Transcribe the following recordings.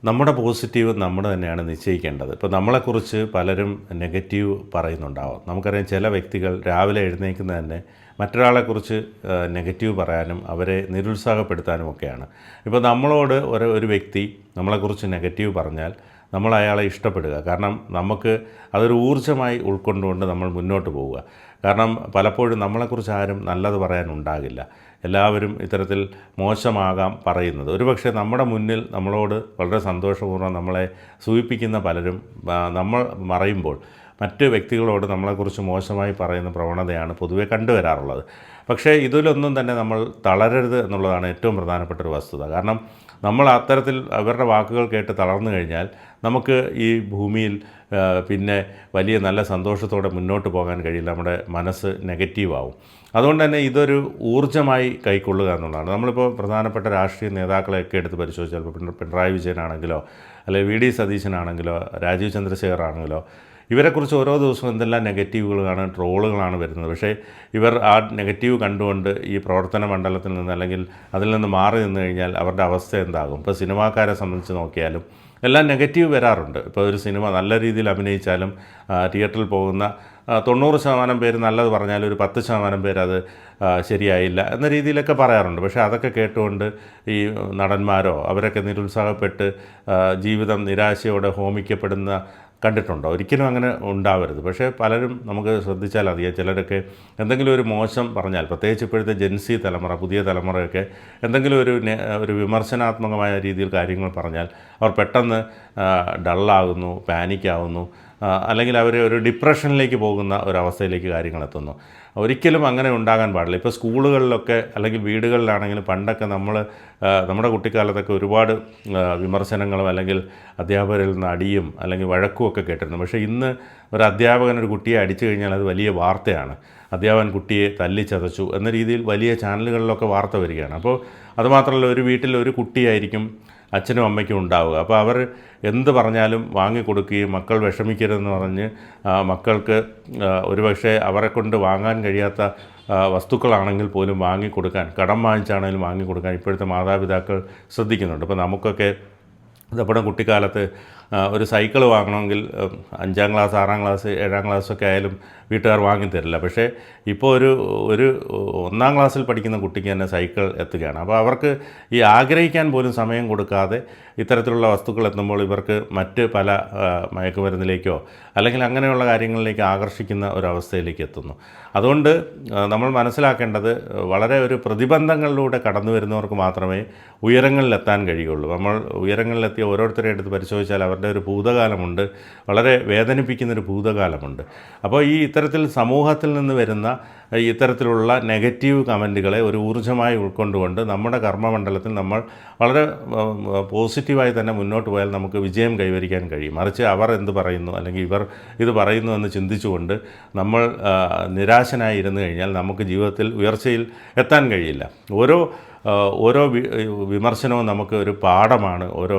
നമ്മുടെ പോസിറ്റീവ് നമ്മൾ തന്നെയാണ് നിശ്ചയിക്കേണ്ടത്. ഇപ്പോൾ നമ്മളെക്കുറിച്ച് പലരും നെഗറ്റീവ് പറയുന്നുണ്ടാവാം. നമുക്കറിയാം ചില വ്യക്തികൾ രാവിലെ എഴുന്നേൽക്കുന്നത് തന്നെ മറ്റൊരാളെക്കുറിച്ച് നെഗറ്റീവ് പറയാനും അവരെ നിരുത്സാഹപ്പെടുത്താനും ഒക്കെയാണ്. ഇപ്പോൾ നമ്മളോട് ഒരു വ്യക്തി നമ്മളെക്കുറിച്ച് നെഗറ്റീവ് പറഞ്ഞാൽ നമ്മൾ അയാളെ ഇഷ്ടപ്പെടുക. കാരണം നമുക്ക് അതൊരു ഊർജ്ജമായി ഉൾക്കൊണ്ടുകൊണ്ട് നമ്മൾ മുന്നോട്ട് പോവുക. കാരണം പലപ്പോഴും നമ്മളെക്കുറിച്ച് ആരും നല്ലത് പറയാനുണ്ടാകില്ല. എല്ലാവരും ഇത്തരത്തിൽ മോശമാകാം പറയുന്നത്. ഒരുപക്ഷെ നമ്മുടെ മുന്നിൽ നമ്മളോട് വളരെ സന്തോഷപൂർവ്വം നമ്മളെ സൂചിപ്പിക്കുന്ന പലരും നമ്മൾ മറയുമ്പോൾ മറ്റ് വ്യക്തികളോട് നമ്മളെക്കുറിച്ച് മോശമായി പറയുന്ന പ്രവണതയാണ് പൊതുവെ കണ്ടുവരാറുള്ളത്. പക്ഷേ ഇതിലൊന്നും തന്നെ നമ്മൾ തളരരുത് എന്നുള്ളതാണ് ഏറ്റവും പ്രധാനപ്പെട്ട ഒരു വസ്തുത. കാരണം നമ്മൾ അത്തരത്തിൽ അവരുടെ വാക്കുകൾ കേട്ട് തളർന്നു കഴിഞ്ഞാൽ നമുക്ക് ഈ ഭൂമിയിൽ പിന്നെ വലിയ നല്ല സന്തോഷത്തോടെ മുന്നോട്ട് പോകാൻ കഴിയില്ല. നമ്മുടെ മനസ്സ് നെഗറ്റീവാകും. അതുകൊണ്ട് തന്നെ ഇതൊരു ഊർജ്ജമായി കൈക്കൊള്ളുക എന്നുള്ളതാണ്. നമ്മളിപ്പോൾ പ്രധാനപ്പെട്ട രാഷ്ട്രീയ നേതാക്കളെയൊക്കെ എടുത്ത് പരിശോധിച്ചാൽ പിണറായി വിജയനാണെങ്കിലോ അല്ലെങ്കിൽ വി ഡി സതീശനാണെങ്കിലോ രാജീവ് ചന്ദ്രശേഖർ ആണെങ്കിലോ ഇവരെക്കുറിച്ച് ഓരോ ദിവസവും എന്തെല്ലാം നെഗറ്റീവുകളാണ് ട്രോളുകളാണ് വരുന്നത്. പക്ഷേ ഇവർ ആ നെഗറ്റീവ് കണ്ടുകൊണ്ട് ഈ പ്രവർത്തന മണ്ഡലത്തിൽ നിന്ന് അല്ലെങ്കിൽ അതിൽ നിന്ന് മാറി നിന്ന് കഴിഞ്ഞാൽ അവരുടെ അവസ്ഥ എന്താകും? ഇപ്പോൾ സിനിമാക്കാരെ സംബന്ധിച്ച് നോക്കിയാലും എല്ലാം നെഗറ്റീവ് വരാറുണ്ട്. ഇപ്പോൾ ഒരു സിനിമ നല്ല രീതിയിൽ അഭിനയിച്ചാലും തിയേറ്ററിൽ പോകുന്ന 90% പേര് നല്ലത് പറഞ്ഞാലും ഒരു 10% പേര് അത് ശരിയായില്ല എന്ന രീതിയിലൊക്കെ പറയാറുണ്ട്. പക്ഷേ അതൊക്കെ കേട്ടുകൊണ്ട് ഈ നടന്മാരോ അവരൊക്കെ നിരുത്സാഹപ്പെട്ട് ജീവിതം നിരാശയോടെ ഹോമിക്കപ്പെടുന്ന കണ്ടിട്ടുണ്ടോ? ഒരിക്കലും അങ്ങനെ ഉണ്ടാവരുത്. പക്ഷേ പലരും നമുക്ക് ശ്രദ്ധിച്ചാൽ അറിയാം, ചിലരൊക്കെ എന്തെങ്കിലും ഒരു മോശം പറഞ്ഞാൽ, പ്രത്യേകിച്ച് ഇപ്പോഴത്തെ ജെൻസി തലമുറ പുതിയ തലമുറയൊക്കെ എന്തെങ്കിലും ഒരു വിമർശനാത്മകമായ രീതിയിൽ കാര്യങ്ങൾ പറഞ്ഞാൽ അവർ പെട്ടെന്ന് ഡള്ളാകുന്നു, പാനിക്കാവുന്നു, അല്ലെങ്കിൽ അവർ ഒരു ഡിപ്രഷനിലേക്ക് പോകുന്ന ഒരവസ്ഥയിലേക്ക് കാര്യങ്ങൾ എത്തുന്നു. ഒരിക്കലും അങ്ങനെ ഉണ്ടാകാൻ പാടില്ല. ഇപ്പോൾ സ്കൂളുകളിലൊക്കെ അല്ലെങ്കിൽ വീടുകളിലാണെങ്കിലും പണ്ടൊക്കെ നമ്മുടെ കുട്ടിക്കാലത്തൊക്കെ ഒരുപാട് വിമർശനങ്ങളും അല്ലെങ്കിൽ അധ്യാപകരിൽ നിന്ന് അടിയും അല്ലെങ്കിൽ വഴക്കും ഒക്കെ കേട്ടിരുന്നു. പക്ഷേ ഇന്ന് ഒരു അധ്യാപകൻ ഒരു കുട്ടിയെ അടിച്ചു കഴിഞ്ഞാൽ അത് വലിയ വാർത്തയാണ്. അധ്യാപകൻ കുട്ടിയെ തല്ലിച്ചതച്ചു എന്ന രീതിയിൽ വലിയ ചാനലുകളിലൊക്കെ വാർത്ത വരികയാണ്. അപ്പോൾ അതുമാത്രമല്ല, ഒരു വീട്ടിൽ ഒരു കുട്ടിയായിരിക്കും അച്ഛനും അമ്മയ്ക്കും ഉണ്ടാവുക. അപ്പോൾ അവർ എന്ത് പറഞ്ഞാലും വാങ്ങിക്കൊടുക്കുകയും മക്കൾ വിഷമിക്കരുതെന്ന് പറഞ്ഞ് മക്കൾക്ക് ഒരുപക്ഷെ അവരെക്കൊണ്ട് വാങ്ങാൻ കഴിയാത്ത വസ്തുക്കളാണെങ്കിൽ പോലും വാങ്ങിക്കൊടുക്കാൻ, കടം വാങ്ങിച്ചാണെങ്കിലും വാങ്ങിക്കൊടുക്കാൻ ഇപ്പോഴത്തെ മാതാപിതാക്കൾ ശ്രദ്ധിക്കുന്നുണ്ട്. ഇപ്പോൾ നമുക്കൊക്കെ നമ്മുടെ കുട്ടിക്കാലത്ത് ഒരു സൈക്കിൾ വാങ്ങണമെങ്കിൽ 5ാം ക്ലാസ് 6ാം ക്ലാസ് 7ാം ക്ലാസ്സൊക്കെ ആയാലും വീട്ടുകാർ വാങ്ങിത്തരില്ല. പക്ഷേ ഇപ്പോൾ ഒരു 1ാം ക്ലാസ്സിൽ പഠിക്കുന്ന കുട്ടിക്ക് തന്നെ സൈക്കിൾ എത്തുകയാണ്. അപ്പോൾ അവർക്ക് ഈ ആഗ്രഹിക്കാൻ പോലും സമയം കൊടുക്കാതെ ഇത്തരത്തിലുള്ള വസ്തുക്കൾ എത്തുമ്പോൾ ഇവർക്ക് മറ്റ് പല മയക്കുമരുന്നിലേക്കോ അല്ലെങ്കിൽ അങ്ങനെയുള്ള കാര്യങ്ങളിലേക്ക് ആകർഷിക്കുന്ന ഒരവസ്ഥയിലേക്ക് എത്തുന്നു. അതുകൊണ്ട് നമ്മൾ മനസ്സിലാക്കേണ്ടത് വളരെ ഒരു പ്രതിബന്ധങ്ങളിലൂടെ കടന്നു വരുന്നവർക്ക് മാത്രമേ ഉയരങ്ങളിലെത്താൻ കഴിയുള്ളൂ. നമ്മൾ ഉയരങ്ങളിലെത്തിയ ഓരോരുത്തരെ എടുത്ത് പരിശോധിച്ചാൽ അവരുടെ ഒരു ഭൂതകാലമുണ്ട്, വളരെ വേദനിപ്പിക്കുന്നൊരു ഭൂതകാലമുണ്ട്. അപ്പോൾ ഈ ഇത്തരത്തിൽ സമൂഹത്തിൽ നിന്ന് വരുന്ന ഇത്തരത്തിലുള്ള നെഗറ്റീവ് കമൻറ്റുകളെ ഒരു ഊർജ്ജമായി ഉൾക്കൊണ്ടുകൊണ്ട് നമ്മുടെ കർമ്മമണ്ഡലത്തിൽ നമ്മൾ വളരെ പോസിറ്റീവായി തന്നെ മുന്നോട്ട് പോയാൽ നമുക്ക് വിജയം കൈവരിക്കാൻ കഴിയും. മറിച്ച് അവർ എന്ത് പറയുന്നു അല്ലെങ്കിൽ ഇവർ ഇത് പറയുന്നു എന്ന് ചിന്തിച്ചുകൊണ്ട് നമ്മൾ നിരാശനായി ഇരുന്നു കഴിഞ്ഞാൽ നമുക്ക് ജീവിതത്തിൽ ഉയർച്ചയിൽ എത്താൻ കഴിയില്ല. ഓരോ വിമർശനവും നമുക്ക് ഒരു പാഠമാണ്, ഓരോ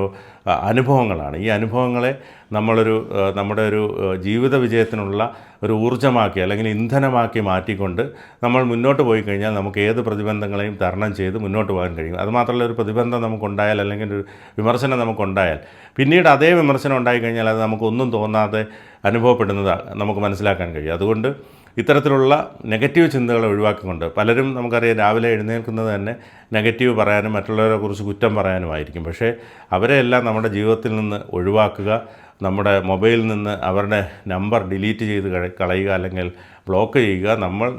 അനുഭവങ്ങളാണ്. ഈ അനുഭവങ്ങളെ നമ്മുടെ ഒരു ജീവിത വിജയത്തിനുള്ള ഒരു ഊർജ്ജമാക്കി അല്ലെങ്കിൽ ഇന്ധനമാക്കി മാറ്റിക്കൊണ്ട് നമ്മൾ മുന്നോട്ട് പോയി കഴിഞ്ഞാൽ നമുക്ക് ഏത് പ്രതിബന്ധങ്ങളെയും തരണം ചെയ്ത് മുന്നോട്ട് പോകാൻ കഴിയും. അതുമാത്രമല്ല, ഒരു പ്രതിബന്ധം നമുക്കുണ്ടായാൽ അല്ലെങ്കിൽ ഒരു വിമർശനം നമുക്കുണ്ടായാൽ പിന്നീട് അതേ വിമർശനം ഉണ്ടായിക്കഴിഞ്ഞാൽ അത് നമുക്കൊന്നും തോന്നാതെ അനുഭവപ്പെടുന്നതാണ് നമുക്ക് മനസ്സിലാക്കാൻ കഴിയും. അതുകൊണ്ട് ഇത്തരത്തിലുള്ള നെഗറ്റീവ് ചിന്തകളെ ഒഴിവാക്കിക്കൊണ്ട്, പലരും നമുക്കറിയാം രാവിലെ എഴുന്നേൽക്കുന്നത് തന്നെ നെഗറ്റീവ് പറയാനും മറ്റുള്ളവരെ കുറിച്ച് കുറ്റം പറയാനുമായിരിക്കും. പക്ഷേ അവരെയെല്ലാം നമ്മുടെ ജീവിതത്തിൽ നിന്ന് ഒഴിവാക്കുക, നമ്മുടെ മൊബൈലിൽ നിന്ന് അവരുടെ നമ്പർ ഡിലീറ്റ് ചെയ്ത് കളയുക അല്ലെങ്കിൽ ബ്ലോക്ക് ചെയ്യുക.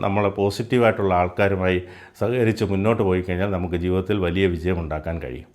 നമ്മളെ പോസിറ്റീവായിട്ടുള്ള ആൾക്കാരുമായി സഹകരിച്ച് മുന്നോട്ട് പോയി കഴിഞ്ഞാൽ നമുക്ക് ജീവിതത്തിൽ വലിയ വിജയം ഉണ്ടാക്കാൻ കഴിയും.